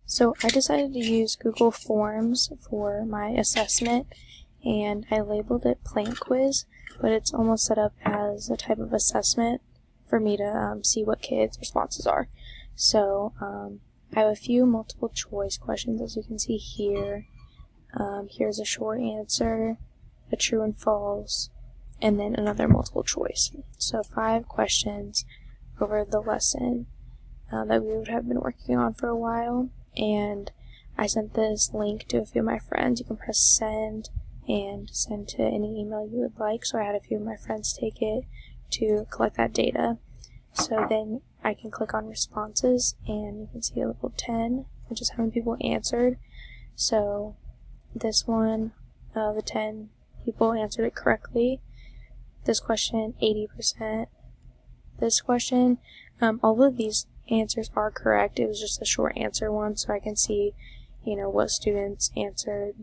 So I decided to use Google Forms for my assessment, and I labeled it Plant Quiz, but it's almost set up as a type of assessment for me to see what kids' responses are. So I have a few multiple choice questions, as you can see here. Here's a short answer, a true and false, and then another multiple choice. So 5 questions over the lesson that we would have been working on for a while. And I sent this link to a few of my friends. You can press send and send to any email you would like. So I had a few of my friends take it to collect that data. So then I can click on responses and you can see a level 10, which is how many people answered. So this one, the 10 people answered it correctly. This question, 80%. This question, all of these answers are correct. It was just a short answer one, so I can see, what students answered,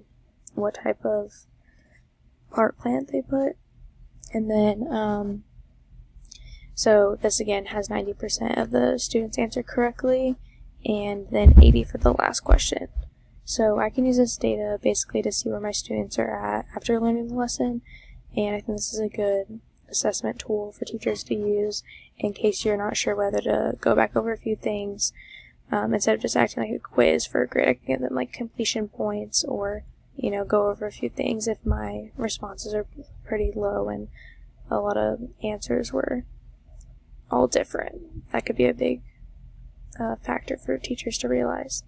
what type of art plant they put. And then, so this again has 90% of the students answered correctly, and then 80 for the last question. So I can use this data basically to see where my students are at after learning the lesson, and I think this is a good assessment tool for teachers to use in case you're not sure whether to go back over a few things. Instead of just acting like a quiz for a grade, I can give them like completion points, or go over a few things if my responses are pretty low and a lot of answers were all different. That could be a big factor for teachers to realize.